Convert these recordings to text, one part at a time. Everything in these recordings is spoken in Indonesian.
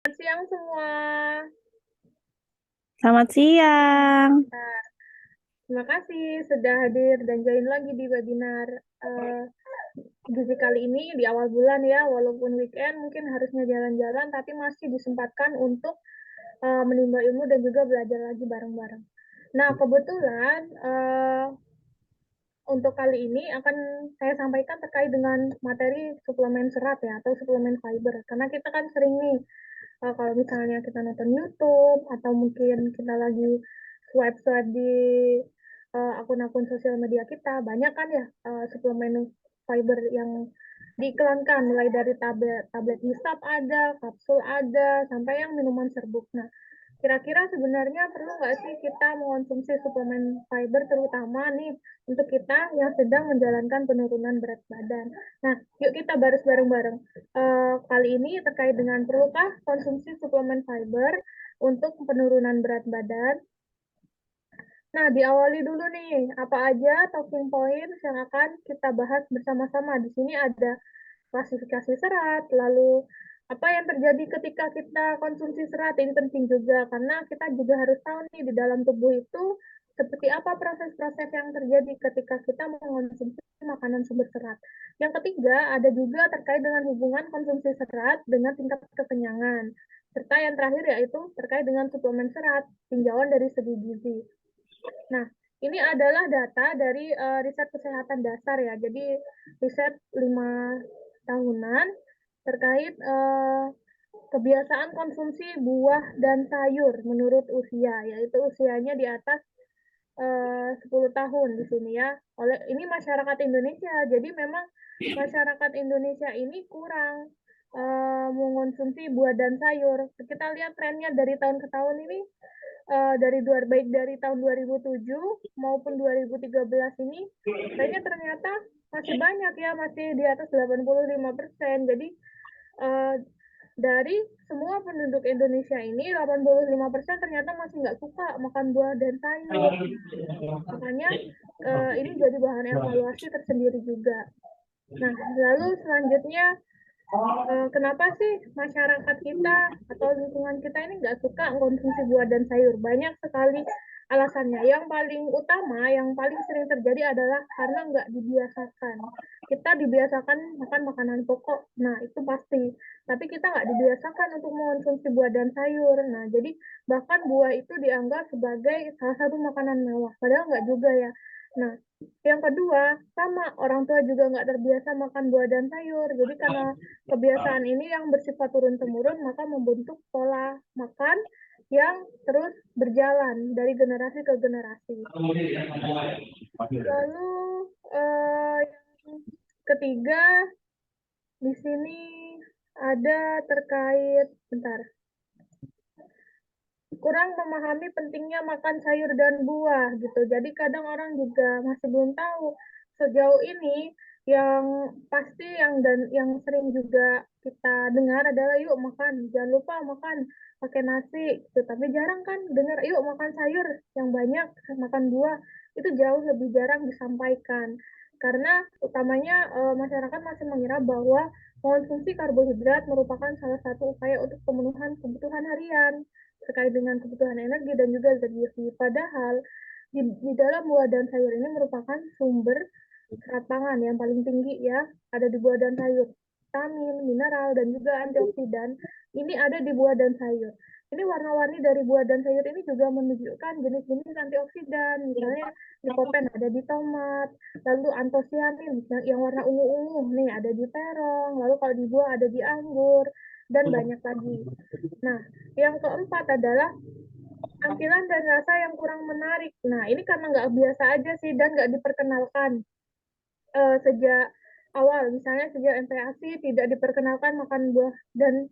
Selamat siang semua. Selamat siang. Nah, terima kasih sudah hadir dan join lagi di webinar eh, gizi kali ini di awal bulan ya. Walaupun weekend mungkin harusnya jalan-jalan, tapi masih disempatkan untuk menimba ilmu dan juga belajar lagi bareng-bareng. Nah, kebetulan untuk kali ini akan saya sampaikan terkait dengan materi suplemen serat ya atau suplemen fiber. Karena kita kan sering nih kalau misalnya kita nonton YouTube atau mungkin kita lagi swipe-swipe di akun-akun sosial media kita, banyak kan ya suplemen fiber yang diiklankan, mulai dari tablet tablet hisap ada, kapsul ada, sampai yang minuman serbuk. Nah, kira-kira sebenarnya perlu nggak sih kita mengonsumsi suplemen fiber terutama nih untuk kita yang sedang menjalankan penurunan berat badan. Nah, yuk kita bahas bareng-bareng. Kali ini terkait dengan perlukah konsumsi suplemen fiber untuk penurunan berat badan. Nah, diawali dulu nih, apa aja talking points yang akan kita bahas bersama-sama. Di sini ada klasifikasi serat, lalu apa yang terjadi ketika kita konsumsi serat, ini penting juga, karena kita juga harus tahu nih di dalam tubuh itu seperti apa proses-proses yang terjadi ketika kita mengonsumsi makanan sumber serat. Yang ketiga, ada juga terkait dengan hubungan konsumsi serat dengan tingkat kekenyangan. Serta yang terakhir yaitu terkait dengan suplemen serat, tinjauan dari segi gizi. Nah, ini adalah data dari riset kesehatan dasar ya. Jadi riset 5 tahunan terkait kebiasaan konsumsi buah dan sayur menurut usia, yaitu usianya di atas 10 tahun di sini ya. Oleh ini masyarakat Indonesia. Jadi memang masyarakat Indonesia ini kurang mengonsumsi buah dan sayur. Kita lihat trennya dari tahun ke tahun ini baik dari tahun 2007 maupun 2013 ini kayaknya ternyata masih banyak ya, masih di atas 85%. Jadi uh, dari semua penduduk Indonesia ini 85% ternyata masih nggak suka makan buah dan sayur. Makanya ini jadi bahan evaluasi tersendiri juga. Nah, lalu selanjutnya kenapa sih masyarakat kita atau lingkungan kita ini nggak suka konsumsi buah dan sayur? Banyak sekali alasannya. Yang paling utama, yang paling sering terjadi adalah karena nggak dibiasakan. Kita dibiasakan makan makanan pokok, nah itu pasti. Tapi kita nggak dibiasakan untuk mengonsumsi buah dan sayur. Nah, jadi bahkan buah itu dianggap sebagai salah satu makanan mewah. Padahal nggak juga ya. Nah, yang kedua, sama orang tua juga nggak terbiasa makan buah dan sayur. Jadi karena kebiasaan ini yang bersifat turun-temurun, maka membentuk pola makan yang terus berjalan dari generasi ke generasi. Lalu yang ketiga di sini ada terkait bentar kurang memahami pentingnya makan sayur dan buah gitu. Jadi kadang orang juga masih belum tahu. Sejauh ini yang pasti yang sering juga kita dengar adalah yuk makan, jangan lupa makan pakai nasi gitu. Tapi jarang kan dengar yuk makan sayur yang banyak, makan buah. Itu jauh lebih jarang disampaikan. Karena utamanya masyarakat masih mengira bahwa mengonsumsi karbohidrat merupakan salah satu upaya untuk pemenuhan kebutuhan harian terkait dengan kebutuhan energi dan juga zat gizi. Padahal di dalam buah dan sayur ini merupakan sumber serat pangan yang paling tinggi ya, ada di buah dan sayur. Vitamin, mineral, dan juga antioksidan ini ada di buah dan sayur. Ini warna-warni dari buah dan sayur ini juga menunjukkan jenis-jenis antioksidan. Misalnya lycopene ada di tomat, lalu antosianin yang warna ungu-ungu nih ada di terong, lalu kalau di buah ada di anggur, dan banyak lagi. Nah, yang keempat adalah tampilan dan rasa yang kurang menarik. Nah, ini karena nggak biasa aja sih dan nggak diperkenalkan sejak awal. Misalnya sejak MPASI tidak diperkenalkan makan buah dan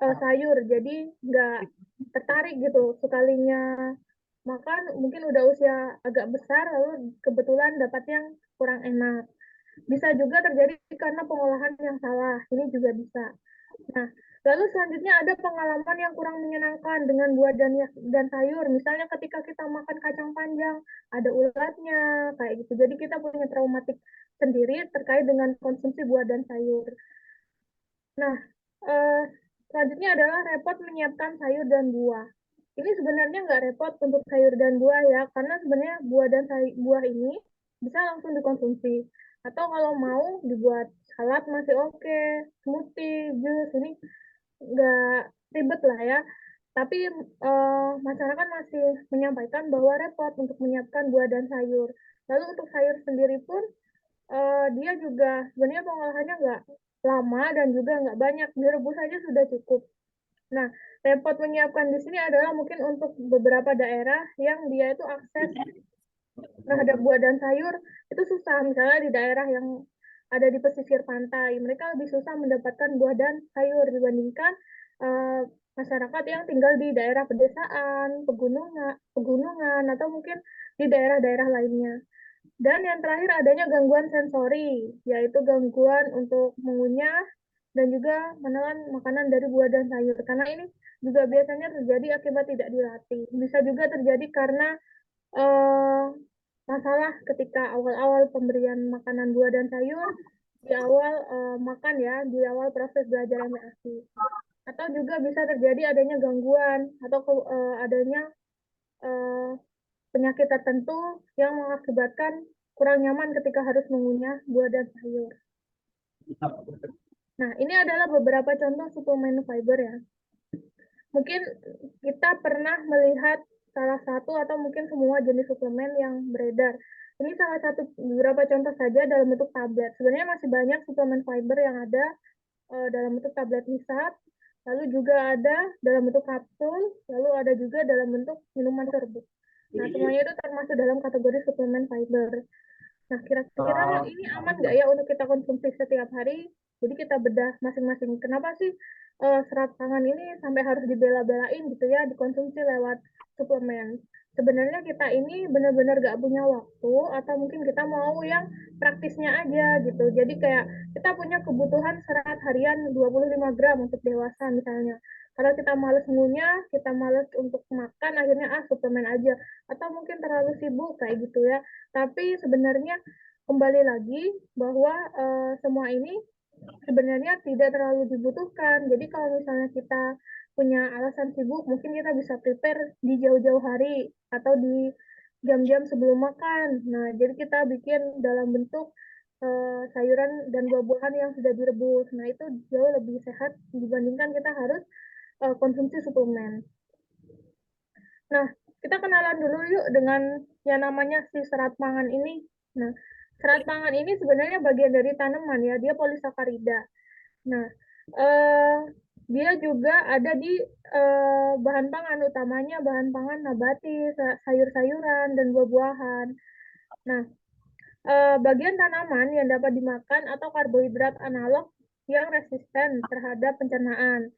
sayur, jadi nggak tertarik gitu. Sekalinya makan mungkin udah usia agak besar, lalu kebetulan dapat yang kurang enak. Bisa juga terjadi karena pengolahan yang salah. Ini juga bisa. Nah, lalu selanjutnya ada pengalaman yang kurang menyenangkan dengan buah dan sayur. Misalnya ketika kita makan kacang panjang, ada ulatnya, kayak gitu. Jadi kita punya traumatik sendiri terkait dengan konsumsi buah dan sayur. Nah, eh, Selanjutnya adalah repot menyiapkan sayur dan buah. Ini sebenarnya nggak repot untuk sayur dan buah ya, karena sebenarnya buah dan buah ini bisa langsung dikonsumsi. Atau kalau mau dibuat salad masih oke, smoothie, jus, ini nggak ribet lah ya. Tapi masyarakat masih menyampaikan bahwa repot untuk menyiapkan buah dan sayur. Lalu untuk sayur sendiri pun dia juga sebenarnya pengolahannya nggak lama dan juga nggak banyak, direbus saja sudah cukup. Nah, repot menyiapkan di sini adalah mungkin untuk beberapa daerah yang dia itu akses terhadap buah dan sayur itu susah. Misalnya di daerah yang ada di pesisir pantai, mereka lebih susah mendapatkan buah dan sayur dibandingkan uh, masyarakat yang tinggal di daerah pedesaan, pegunungan, atau mungkin di daerah-daerah lainnya. Dan yang terakhir adanya gangguan sensori, yaitu gangguan untuk mengunyah dan juga menelan makanan dari buah dan sayur. Karena ini juga biasanya terjadi akibat tidak dilatih. Bisa juga terjadi karena eh, masalah ketika awal-awal pemberian makanan buah dan sayur, di awal makan ya, di awal proses belajar MTASI. Atau juga bisa terjadi adanya gangguan atau adanya eh, penyakit tertentu yang mengakibatkan kurang nyaman ketika harus mengunyah buah dan sayur. Nah, ini adalah beberapa contoh suplemen fiber ya. Mungkin kita pernah melihat salah satu atau mungkin semua jenis suplemen yang beredar. Ini salah satu beberapa contoh saja dalam bentuk tablet. Sebenarnya masih banyak suplemen fiber yang ada dalam bentuk tablet hisap, lalu juga ada dalam bentuk kapsul, lalu ada juga dalam bentuk minuman serbuk. Nah, semuanya itu termasuk dalam kategori suplemen fiber. Nah, kira-kira ini aman nggak ya untuk kita konsumsi setiap hari? Jadi kita bedah masing-masing. Kenapa sih serat pangan ini sampai harus dibela-belain gitu ya, dikonsumsi lewat suplemen? Sebenarnya kita ini benar-benar nggak punya waktu atau mungkin kita mau yang praktisnya aja gitu. Jadi kayak kita punya kebutuhan serat harian 25 gram untuk dewasa misalnya. Kalau kita males ngunyah, kita males untuk makan, akhirnya suplemen aja. Atau mungkin terlalu sibuk kayak gitu ya. Tapi sebenarnya kembali lagi bahwa semua ini sebenarnya tidak terlalu dibutuhkan. Jadi kalau misalnya kita punya alasan sibuk, mungkin kita bisa prepare di jauh-jauh hari atau di jam-jam sebelum makan. Nah, jadi kita bikin dalam bentuk sayuran dan buah-buahan yang sudah direbus. Nah, itu jauh lebih sehat dibandingkan kita harus konsumsi suplemen. Nah, kita kenalan dulu yuk dengan yang namanya si serat pangan ini. Nah, serat pangan ini sebenarnya bagian dari tanaman ya, dia polisakarida. Nah, eh, dia juga ada di bahan pangan, utamanya bahan pangan nabati, sayur-sayuran, dan buah-buahan. Nah, bagian tanaman yang dapat dimakan atau karbohidrat analog yang resisten terhadap pencernaan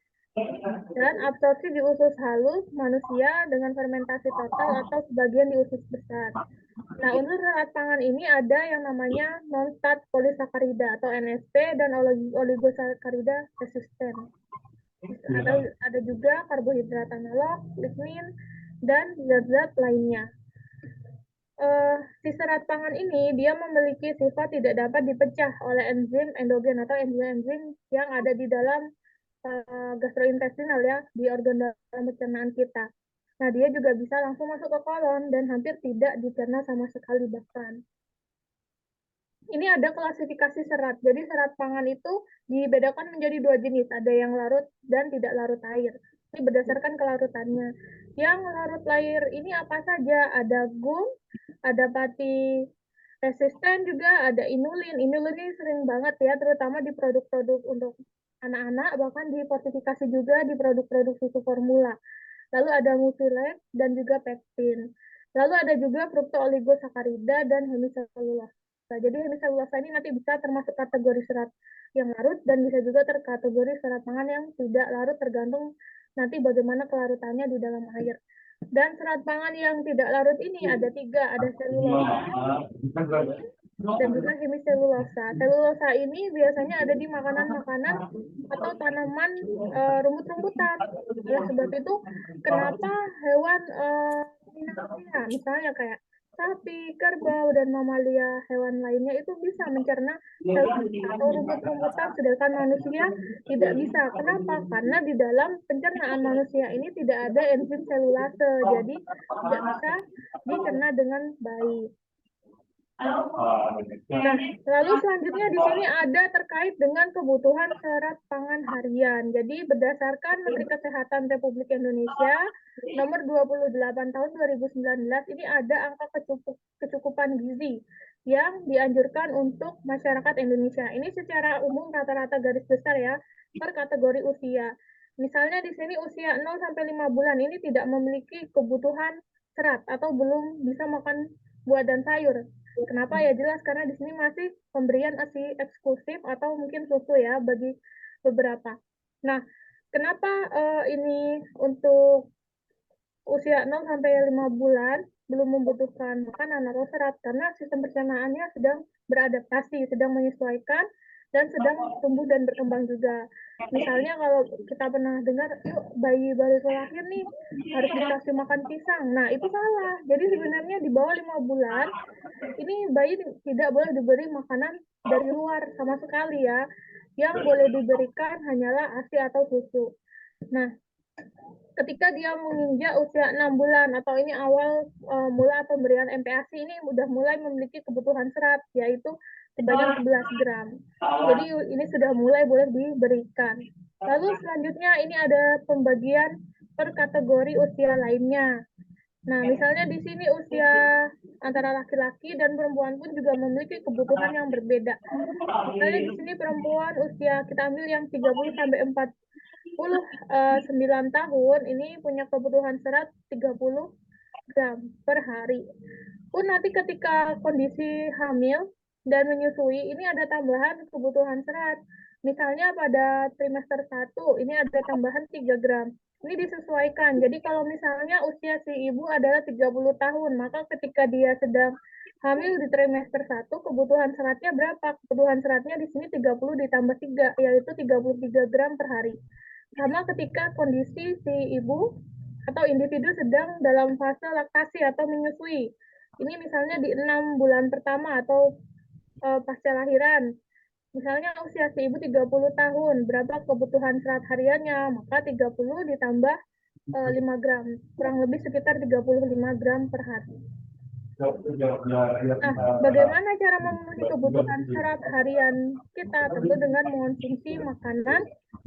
dan absorpsi di usus halus manusia dengan fermentasi total atau sebagian di usus besar. Nah, unsur serat pangan ini ada yang namanya non-stat polisakarida atau NSP dan oligosakarida resisten. Ada juga karbohidrat analog, lignin, dan zat-zat lainnya. Si serat pangan ini dia memiliki sifat tidak dapat dipecah oleh enzim endogen atau enzim-enzim yang ada di dalam gastrointestinal ya, di organ dalam pencernaan kita. Nah, dia juga bisa langsung masuk ke kolon dan hampir tidak dicerna sama sekali bahkan. Ini ada klasifikasi serat. Jadi serat pangan itu dibedakan menjadi dua jenis. Ada yang larut dan tidak larut air. Ini berdasarkan kelarutannya. Yang larut air ini apa saja? Ada gum, ada pati resisten juga, ada inulin. Inulin ini sering banget ya, terutama di produk-produk untuk anak-anak, bahkan di fortifikasi juga di produk-produk susu formula. Lalu ada mucilage dan juga pektin. Lalu ada juga fructooligosakarida dan hemiselulosa. Nah, jadi hemiselulosa ini nanti bisa termasuk kategori serat yang larut dan bisa juga terkategori serat pangan yang tidak larut tergantung nanti bagaimana kelarutannya di dalam air. Dan serat pangan yang tidak larut ini ada tiga, ada selulosa, dan juga hemiselulosa. Selulosa ini biasanya ada di makanan-makanan atau tanaman rumput-rumputan. Oleh sebab itu, kenapa hewan ruminansia, misalnya kayak sapi, kerbau, dan mamalia hewan lainnya itu bisa mencerna sel atau rumput-rumputan, sedangkan manusia tidak bisa. Kenapa? Karena di dalam pencernaan manusia ini tidak ada enzim selulase, jadi tidak bisa dicerna dengan baik. Nah, lalu selanjutnya di sini ada terkait dengan kebutuhan serat pangan harian. Jadi berdasarkan Menteri Kesehatan Republik Indonesia nomor 28 tahun 2019 ini ada angka kecukupan gizi yang dianjurkan untuk masyarakat Indonesia. Ini secara umum rata-rata garis besar ya per kategori usia. Misalnya di sini usia 0 sampai 5 bulan ini tidak memiliki kebutuhan serat atau belum bisa makan buah dan sayur. Kenapa ya? Jelas karena di sini masih pemberian ASI eksklusif atau mungkin susu ya bagi beberapa. Nah, kenapa ini untuk usia 0 sampai 5 bulan belum membutuhkan makanan atau serat karena sistem pencernaannya sedang beradaptasi, sedang menyesuaikan dan sedang tumbuh dan berkembang juga. Misalnya kalau kita pernah dengar, yuk bayi baru lahir nih harus dikasih makan pisang. Nah, itu salah. Jadi sebenarnya di bawah 5 bulan ini bayi tidak boleh diberi makanan dari luar sama sekali ya. Yang boleh diberikan hanyalah ASI atau susu. Nah, ketika dia menginjak usia 6 bulan atau ini awal mula pemberian MPASI ini sudah mulai memiliki kebutuhan serat yaitu sebanyak 11 gram. Jadi ini sudah mulai boleh diberikan. Lalu selanjutnya ini ada pembagian per kategori usia lainnya. Nah, misalnya di sini usia antara laki-laki dan perempuan pun juga memiliki kebutuhan yang berbeda. Misalnya di sini perempuan usia kita ambil yang 30 sampai 49 tahun ini punya kebutuhan serat 30 gram per hari. Pun nanti ketika kondisi hamil dan menyusui ini ada tambahan kebutuhan serat. Misalnya pada trimester 1 ini ada tambahan 3 gram. Ini disesuaikan. Jadi kalau misalnya usia si ibu adalah 30 tahun, maka ketika dia sedang hamil di trimester 1, kebutuhan seratnya berapa? Kebutuhan seratnya di sini 30 ditambah 3, yaitu 33 gram per hari. Sama ketika kondisi si ibu atau individu sedang dalam fase laktasi atau menyusui. Ini misalnya di 6 bulan pertama atau pasca lahiran. Misalnya usia si ibu 30 tahun, berapa kebutuhan serat hariannya? Maka 30 ditambah 5 gram, kurang lebih sekitar 35 gram per hari. Nah, bagaimana cara memenuhi kebutuhan serat harian kita? Tentu dengan mengonsumsi makanan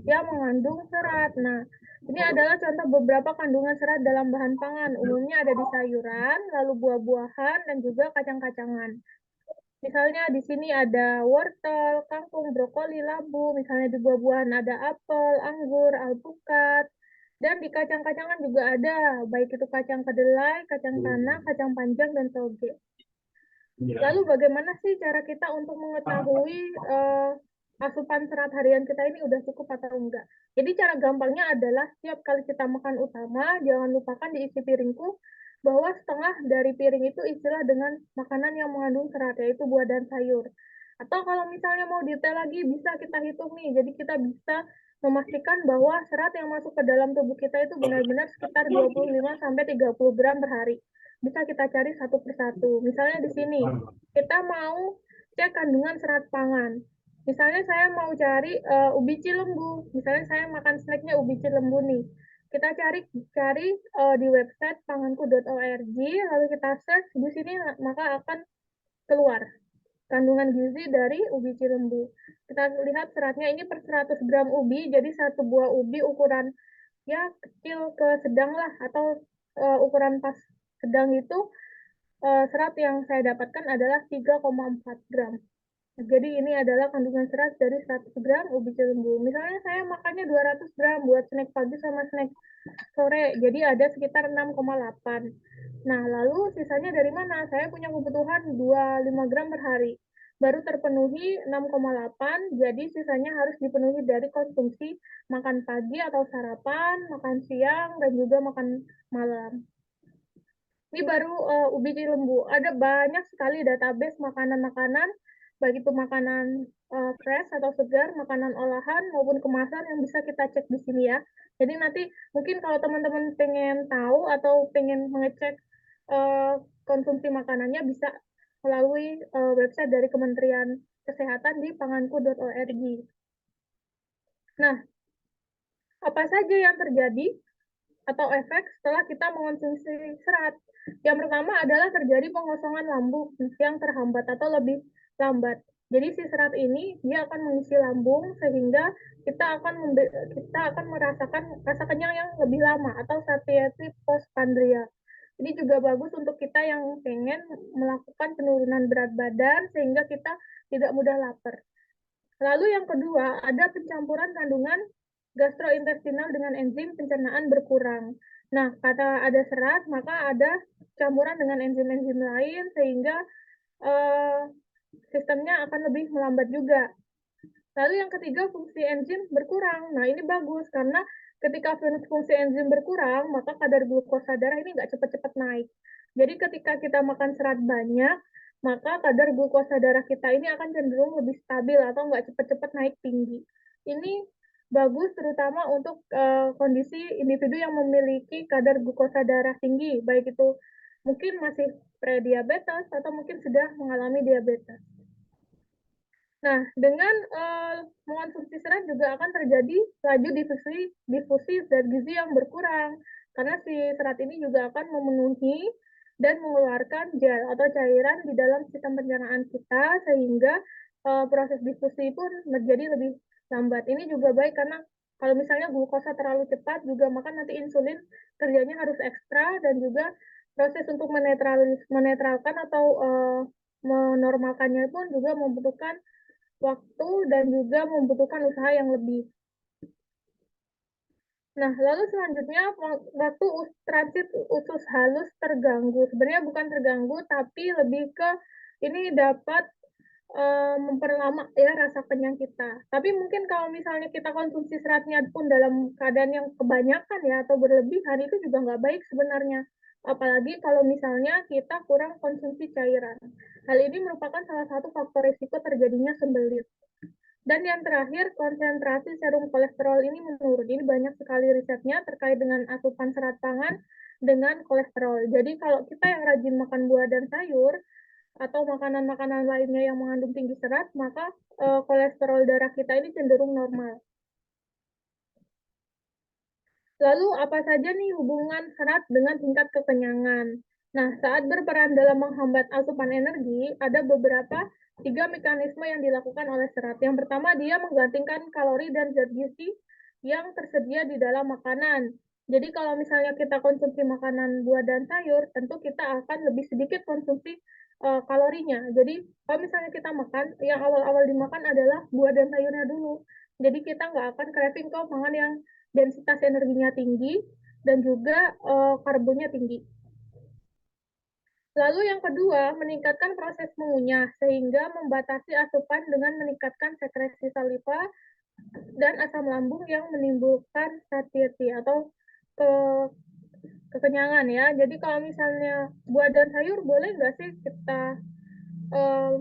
yang mengandung serat. Nah, ini adalah contoh beberapa kandungan serat dalam bahan pangan. Umumnya ada di sayuran, lalu buah-buahan, dan juga kacang-kacangan. Misalnya di sini ada wortel, kangkung, brokoli, labu. Misalnya di buah-buahan ada apel, anggur, alpukat. Dan di kacang-kacangan juga ada, baik itu kacang kedelai, kacang tanah, kacang panjang, dan toge. Lalu bagaimana sih cara kita untuk mengetahui asupan serat harian kita ini udah cukup atau enggak? Jadi cara gampangnya adalah setiap kali kita makan utama, jangan lupakan diisi piringku bahwa setengah dari piring itu isilah dengan makanan yang mengandung serat, yaitu buah dan sayur. Atau kalau misalnya mau detail lagi, bisa kita hitung nih. Jadi kita bisa memastikan bahwa serat yang masuk ke dalam tubuh kita itu benar-benar sekitar 25-30 gram per hari. Bisa kita cari satu persatu. Misalnya di sini, kita mau cek kandungan serat pangan. Misalnya saya mau cari ubi cilembu. Misalnya saya makan snacknya ubi cilembu nih. Kita cari di website panganku.org, lalu kita search di sini, maka akan keluar kandungan gizi dari ubi cilembu. Kita lihat seratnya ini per 100 gram ubi, jadi satu buah ubi ukuran ya kecil ke sedang lah, atau ukuran pas sedang itu serat yang saya dapatkan adalah 3,4 gram. Jadi ini adalah kandungan serat dari 100 gram ubi cilembu. Misalnya saya makannya 200 gram buat snack pagi sama snack sore, jadi ada sekitar 6,8. Nah, lalu sisanya dari mana? Saya punya kebutuhan 25 gram per hari. Baru terpenuhi 6,8, jadi sisanya harus dipenuhi dari konsumsi makan pagi atau sarapan, makan siang, dan juga makan malam. Ini baru ubi cilembu. Ada banyak sekali database makanan-makanan, baik itu makanan fresh atau segar, makanan olahan maupun kemasan yang bisa kita cek di sini ya. Jadi nanti mungkin kalau teman-teman pengen tahu atau pengen mengecek konsumsi makanannya bisa melalui website dari Kementerian Kesehatan di panganku.org. Nah, apa saja yang terjadi atau efek setelah kita mengonsumsi serat? Yang pertama adalah terjadi pengosongan lambung yang terhambat atau lebih lambat. Jadi si serat ini dia akan mengisi lambung sehingga kita akan merasakan rasa kenyang yang lebih lama atau satiety postprandial. Ini juga bagus untuk kita yang pengen melakukan penurunan berat badan sehingga kita tidak mudah lapar. Lalu yang kedua, ada pencampuran kandungan gastrointestinal dengan enzim pencernaan berkurang. Nah, kata ada serat, maka ada campuran dengan enzim-enzim lain sehingga eh, sistemnya akan lebih melambat juga. Lalu yang ketiga, fungsi enzim berkurang. Nah, ini bagus karena ketika fungsi enzim berkurang, maka kadar glukosa darah ini nggak cepat-cepat naik. Jadi ketika kita makan serat banyak, maka kadar glukosa darah kita ini akan cenderung lebih stabil atau nggak cepat-cepat naik tinggi. Ini bagus terutama untuk kondisi individu yang memiliki kadar glukosa darah tinggi, baik itu mungkin masih prediabetes atau mungkin sudah mengalami diabetes. Nah, dengan mengonsumsi serat juga akan terjadi laju difusi zat gizi yang berkurang, karena si serat ini juga akan memenuhi dan mengeluarkan gel atau cairan di dalam sistem pencernaan kita, sehingga proses difusi pun menjadi lebih lambat. Ini juga baik karena kalau misalnya glukosa terlalu cepat, juga maka nanti insulin kerjanya harus ekstra, dan juga proses untuk menetralkan atau menormalkannya pun juga membutuhkan waktu dan juga membutuhkan usaha yang lebih. Nah, lalu selanjutnya waktu transit usus halus terganggu. Sebenarnya bukan terganggu, tapi lebih ke ini dapat memperlama ya rasa kenyang kita. Tapi mungkin kalau misalnya kita konsumsi seratnya pun dalam keadaan yang kebanyakan ya atau berlebihan, itu juga nggak baik sebenarnya. Apalagi kalau misalnya kita kurang konsumsi cairan. Hal ini merupakan salah satu faktor risiko terjadinya sembelit. Dan yang terakhir, konsentrasi serum kolesterol ini menurun. Ini banyak sekali risetnya terkait dengan asupan serat pangan dengan kolesterol. Jadi kalau kita yang rajin makan buah dan sayur, atau makanan-makanan lainnya yang mengandung tinggi serat, maka kolesterol darah kita ini cenderung normal. Lalu apa saja nih hubungan serat dengan tingkat kekenyangan? Nah, saat berperan dalam menghambat asupan energi, ada beberapa 3 mekanisme yang dilakukan oleh serat. Yang pertama, dia menggantikan kalori dan zat gizi yang tersedia di dalam makanan. Jadi kalau misalnya kita konsumsi makanan buah dan sayur, tentu kita akan lebih sedikit konsumsi kalorinya. Jadi kalau misalnya kita makan, yang awal-awal dimakan adalah buah dan sayurnya dulu. Jadi kita nggak akan craving ke pangan yang densitas energinya tinggi dan juga karbonnya tinggi. Lalu yang kedua, meningkatkan proses mengunyah sehingga membatasi asupan dengan meningkatkan sekresi saliva dan asam lambung yang menimbulkan satiety atau ke kekenyangan ya. Jadi kalau misalnya buah dan sayur boleh nggak sih kita uh,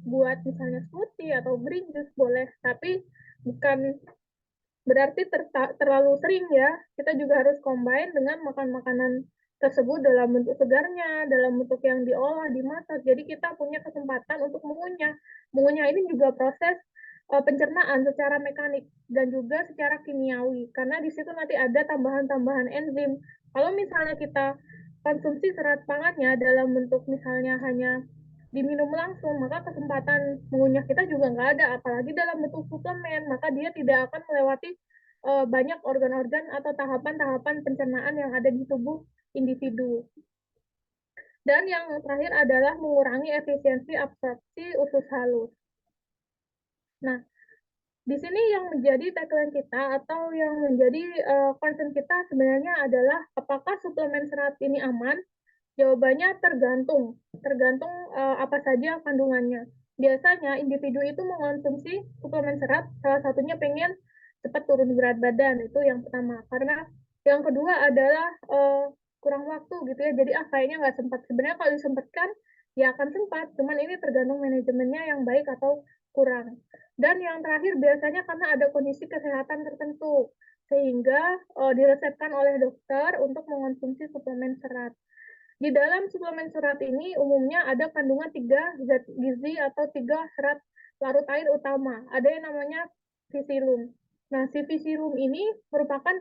buat misalnya smoothie atau green juice boleh, tapi bukan berarti terlalu sering ya. Kita juga harus combine dengan makan makanan tersebut dalam bentuk segarnya, dalam bentuk yang diolah, dimasak. Jadi kita punya kesempatan untuk mengunyah. Mengunyah ini juga proses pencernaan secara mekanik dan juga secara kimiawi. Karena di situ nanti ada tambahan-tambahan enzim. Kalau misalnya kita konsumsi serat pangannya dalam bentuk misalnya hanya diminum langsung, maka kesempatan mengunyah kita juga nggak ada, apalagi dalam bentuk suplemen, maka dia tidak akan melewati banyak organ-organ atau tahapan-tahapan pencernaan yang ada di tubuh individu. Dan yang terakhir adalah mengurangi efisiensi absorpsi usus halus. Nah, di sini yang menjadi tagline kita atau yang menjadi concern kita sebenarnya adalah apakah suplemen serat ini aman? Jawabannya tergantung apa saja kandungannya. Biasanya individu itu mengonsumsi suplemen serat, salah satunya pengen cepat turun berat badan, itu yang pertama. Karena yang kedua adalah kurang waktu gitu ya, jadi kayaknya nggak sempat. Sebenarnya kalau disempatkan, ya akan sempat, cuman ini tergantung manajemennya yang baik atau kurang. Dan yang terakhir biasanya karena ada kondisi kesehatan tertentu, sehingga diresepkan oleh dokter untuk mengonsumsi suplemen serat. Di dalam suplemen serat ini umumnya ada kandungan 3 zat gizi atau 3 serat larut air utama. Ada yang namanya visirum. Nah, si visirum ini merupakan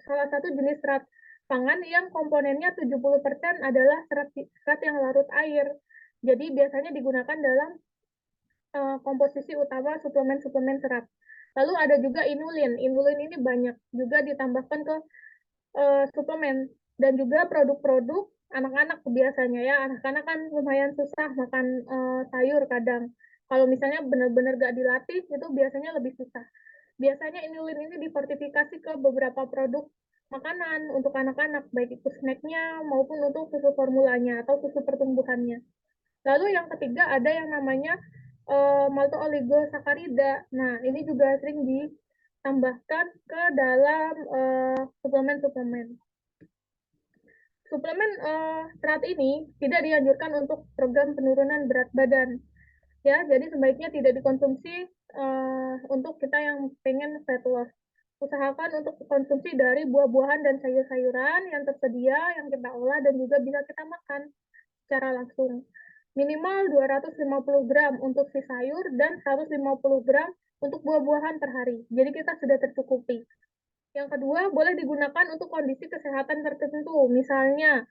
salah satu jenis serat pangan yang komponennya 70% adalah serat yang larut air. Jadi biasanya digunakan dalam komposisi utama suplemen-suplemen serat. Lalu ada juga inulin. Inulin ini banyak juga ditambahkan ke suplemen dan juga produk-produk anak-anak biasanya ya. Anak-anak kan lumayan susah makan sayur kadang. Kalau misalnya benar-benar gak dilatih itu biasanya lebih susah. Biasanya inulin ini difortifikasi ke beberapa produk makanan untuk anak-anak, baik itu snacknya maupun untuk susu formulanya atau susu pertumbuhannya. Lalu yang ketiga ada yang namanya maltooligosacharida. Nah, ini juga sering ditambahkan ke dalam suplemen-suplemen. Suplemen serat ini tidak dianjurkan untuk program penurunan berat badan. Ya, jadi sebaiknya tidak dikonsumsi untuk kita yang pengen fat loss. Usahakan untuk konsumsi dari buah-buahan dan sayur-sayuran yang tersedia, yang kita olah dan juga bisa kita makan secara langsung. Minimal 250 gram untuk si sayur dan 150 gram untuk buah-buahan per hari. Jadi kita sudah tercukupi. Yang kedua, boleh digunakan untuk kondisi kesehatan tertentu. Misalnya,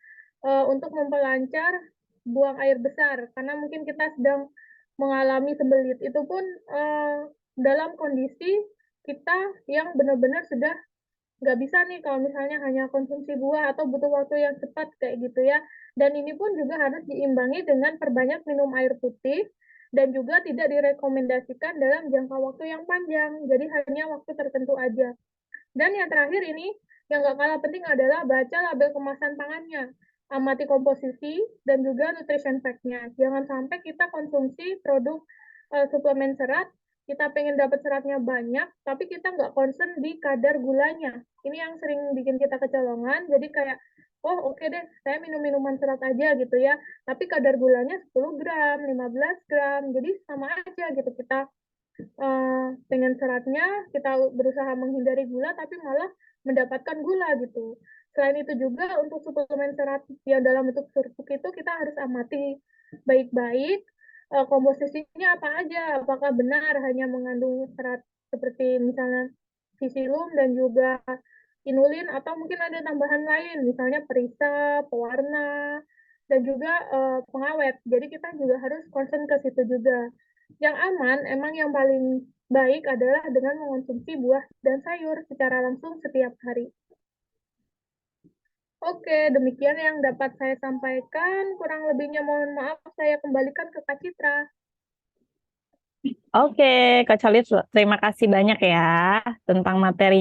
untuk memperlancar buang air besar, karena mungkin kita sedang mengalami sembelit. Itu pun dalam kondisi kita yang benar-benar sudah nggak bisa nih kalau misalnya hanya konsumsi buah atau butuh waktu yang cepat kayak gitu ya. Dan ini pun juga harus diimbangi dengan perbanyak minum air putih dan juga tidak direkomendasikan dalam jangka waktu yang panjang. Jadi hanya waktu tertentu aja. Dan yang terakhir ini yang nggak kalah penting adalah baca label kemasan pangannya. Amati komposisi dan juga nutrition fact-nya. Jangan sampai kita konsumsi produk suplemen serat kita pengen dapat seratnya banyak, tapi kita nggak concern di kadar gulanya. Ini yang sering bikin kita kecolongan, jadi kayak, oh oke deh, saya minum minuman serat aja gitu ya, tapi kadar gulanya 10 gram, 15 gram, jadi sama aja gitu, kita pengen seratnya, kita berusaha menghindari gula, tapi malah mendapatkan gula gitu. Selain itu juga untuk suplemen serat yang dalam bentuk serbuk itu kita harus amati baik-baik komposisinya apa aja, apakah benar hanya mengandung serat seperti misalnya visium dan juga inulin atau mungkin ada tambahan lain, misalnya perisa, pewarna, dan juga pengawet. Jadi kita juga harus concern ke situ juga. Yang aman, emang yang paling baik adalah dengan mengonsumsi buah dan sayur secara langsung setiap hari. Oke, demikian yang dapat saya sampaikan. Kurang lebihnya mohon maaf, saya kembalikan ke Kak Citra. Oke, Kak Charlie, terima kasih banyak ya tentang materinya.